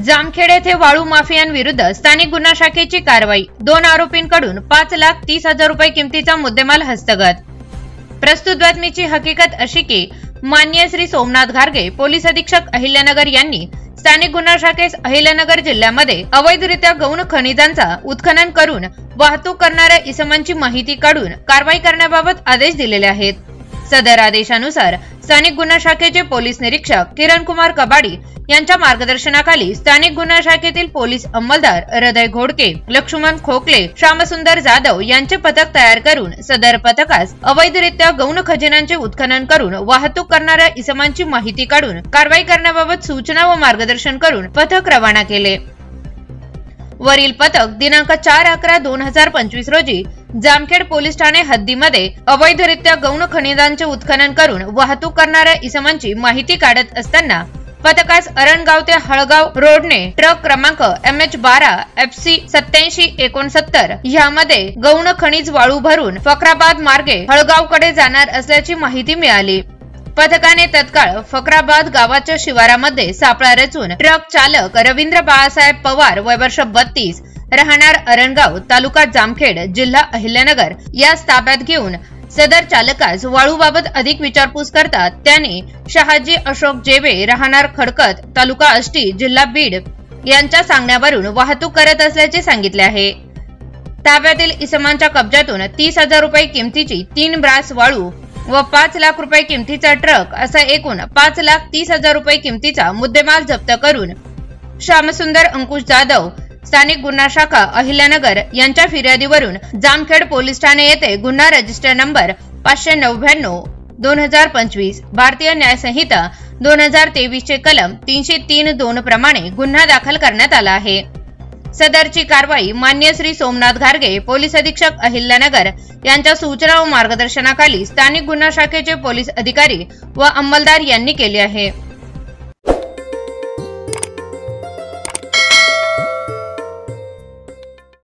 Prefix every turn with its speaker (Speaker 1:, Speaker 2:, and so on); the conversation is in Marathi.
Speaker 1: जामखेड येथे वाळू माफियांविरुद्ध स्थानिक गुन्हा शाखेची कारवाई। 2 आरोपींकडून 5,30,000 रुपये किमतीचा मुद्देमाल हस्तगत। प्रस्तुत बातमीची हकीकत अशी की माननीय श्री सोमनाथ घारगे पोलीस अधीक्षक अहिल्यानगर यांनी स्थानिक गुन्हा शाखेस अहिल्यानगर जिल्ह्यामध्ये अवैधरित्या गौण खनिजांचा उत्खनन करून वाहतूक करणाऱ्या इसमांची माहिती काढून कारवाई करण्याबाबत आदेश दिलेले आहेत। सदर आदेशानुसार स्थानिक गुन्हा शाखेचे पोलीस निरीक्षक किरण कुमार कबाडी यांच्या मार्गदर्शनाखाली स्थानिक गुन्हा शाखेतील पोलीस अंमलदार हृदय घोडके, लक्ष्मण खोकले, श्यामसुंदर जाधव यांचे पथक तयार करून सदर पथकास अवैधरित्या गौण खजिन्यांचे उत्खनन करून वाहतूक करणाऱ्या इसमांची माहिती काढून कारवाई करण्याबाबत सूचना व मार्गदर्शन करून पथक रवाना केले। वरील पथक दिनांक 4/11/2025 रोजी जामखेड पोलीस ठाणे हद्दीमध्ये अवैधरित्या गौण खनिजांचे उत्खनन करून वाहतूक करणाऱ्या इसमांची माहिती काढत असताना पथकास अरणगाव ते हळगाव रोडने ट्रक क्रमांक MH12 FC 8769 यामध्ये गौण खनिज वाळू भरून फकराबाद मार्गे हळगावकडे जाणार असल्याची माहिती मिळाली। पथकाने तत्काळ फकराबाद गावाच्या शिवारामध्ये सापळा रचून ट्रक चालक रवींद्र बाळासाहेब पवार वय वर्ष 32 राहणार अरणगाव तालुका जामखेड जिल्हा अहिल्यानगर यास ताब्यात घेऊन सदर चालकास वाळूबाबत अधिक विचारपूस करता त्याने शहाजी अशोक जेवे राहणार खडकत तालुका आष्टी जिल्हा बीड यांच्या सांगण्यावरून वाहतूक करत असल्याचे सांगितले आहे। ताब्यातील इसमांच्या कब्जातून 30,000 रुपये किमतीची 3 ब्रास वाळू व 5 लाख रुपये किमतीचा ट्रक असा एकूण 5,30,000 रुपये किमतीचा मुद्देमाल जप्त करून श्यामसुंदर अंकुश जाधव स्थानिक गुन्हा शाखा अहिल्यानगर यांच्या फिर्यादीवरून जामखेड पोलीस ठाणे येथे गुन्हा रजिस्टर नंबर 599/2025 भारतीय न्याय संहिता 2023 चे कलम 303(2) प्रमाणे गुन्हा दाखल करण्यात आला आहे। सदरची कारवाई माननीय श्री सोमनाथ घारगे पोलीस अधीक्षक अहिल्यानगर यांच्या सूचना व मार्गदर्शनाखाली स्थानिक गुन्हा शाखेचे पोलीस अधिकारी व अंमलदार यांनी केली आहे।